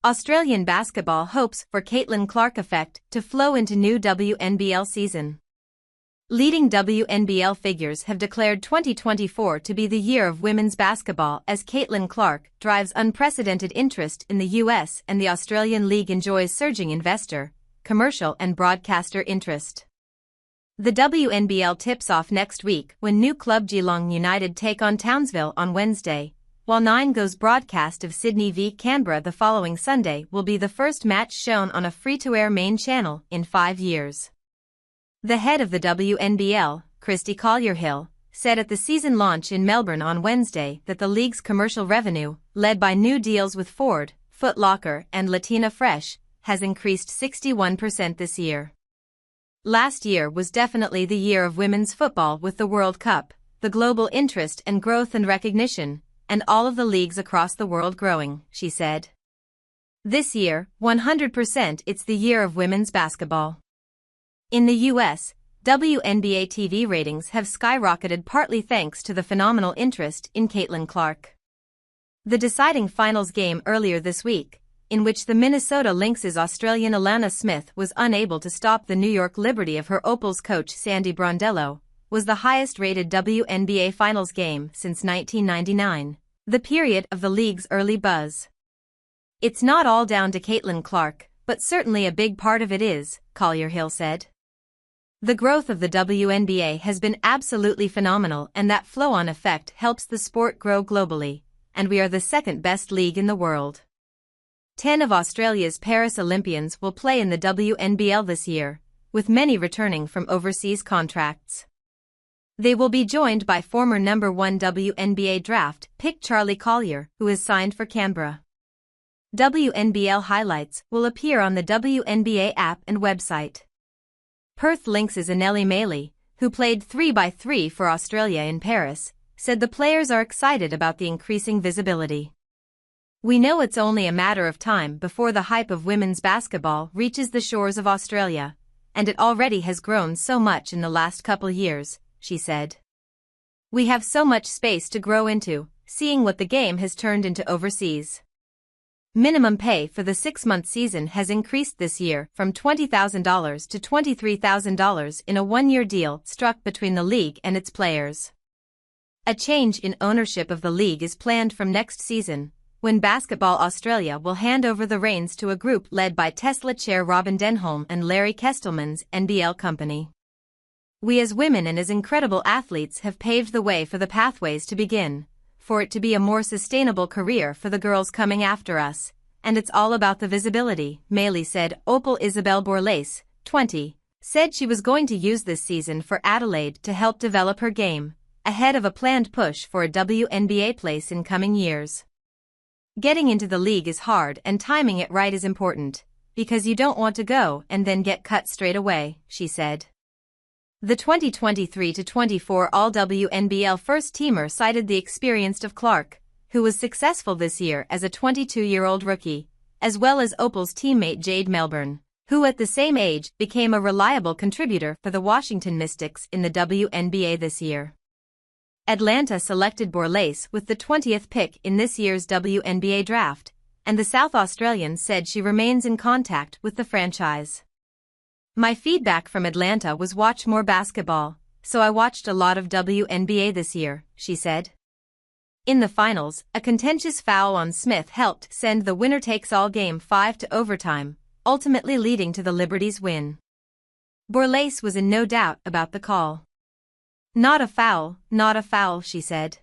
Australian basketball hopes for Caitlin Clark effect to flow into new WNBL season. Leading WNBL figures have declared 2024 to be the year of women's basketball as Caitlin Clark drives unprecedented interest in the US and the Australian League enjoys surging investor, commercial and broadcaster interest. The WNBL tips off next week when new club Geelong United take on Townsville on Wednesday, while Nine Go's broadcast of Sydney v Canberra the following Sunday will be the first match shown on a free-to-air main channel in 5 years. The head of the WNBL, Christy Collier-Hill, said at the season launch in Melbourne on Wednesday that the league's commercial revenue, led by new deals with Ford, Foot Locker and Latina Fresh, has increased 61% this year. Last year was definitely the year of women's football with the World Cup, the global interest and growth and recognition, and all of the leagues across the world growing, she said. This year, 100% it's the year of women's basketball. In the US, WNBA TV ratings have skyrocketed partly thanks to the phenomenal interest in Caitlin Clark. The deciding finals game earlier this week, in which the Minnesota Lynx's Australian Alana Smith was unable to stop the New York Liberty of her Opals coach Sandy Brondello, was the highest-rated WNBA finals game since 1999, the period of the league's early buzz. It's not all down to Caitlin Clark, but certainly a big part of it is, Collier-Hill said. The growth of the WNBA has been absolutely phenomenal and that flow-on effect helps the sport grow globally, and we are the second-best league in the world. 10 of Australia's Paris Olympians will play in the WNBL this year, with many returning from overseas contracts. They will be joined by former number 1 WNBA draft pick Charlie Collier, who is signed for Canberra. WNBL highlights will appear on the WNBA app and website. Perth Lynx's Anneli Maley, who played 3x3 for Australia in Paris, said the players are excited about the increasing visibility. We know it's only a matter of time before the hype of women's basketball reaches the shores of Australia, and it already has grown so much in the last couple years, she said. We have so much space to grow into, seeing what the game has turned into overseas. Minimum pay for the 6-month season has increased this year from $20,000 to $23,000 in a 1-year deal struck between the league and its players. A change in ownership of the league is planned from next season, when Basketball Australia will hand over the reins to a group led by Tesla chair Robin Denholm and Larry Kestelman's NBL company. We as women and as incredible athletes have paved the way for the pathways to begin, for it to be a more sustainable career for the girls coming after us, and it's all about the visibility, Maley said. Opal Isabel Borlase, 20, said she was going to use this season for Adelaide to help develop her game, ahead of a planned push for a WNBA place in coming years. Getting into the league is hard and timing it right is important, because you don't want to go and then get cut straight away, she said. The 2023-24 All-WNBL first-teamer cited the experience of Clark, who was successful this year as a 22-year-old rookie, as well as Opal's teammate Jade Melbourne, who at the same age became a reliable contributor for the Washington Mystics in the WNBA this year. Atlanta selected Borlase with the 20th pick in this year's WNBA draft, and the South Australian said she remains in contact with the franchise. My feedback from Atlanta was watch more basketball, so I watched a lot of WNBA this year, she said. In the finals, a contentious foul on Smith helped send the winner-takes-all game 5 to overtime, ultimately leading to the Liberty's win. Borlase was in no doubt about the call. Not a foul, she said.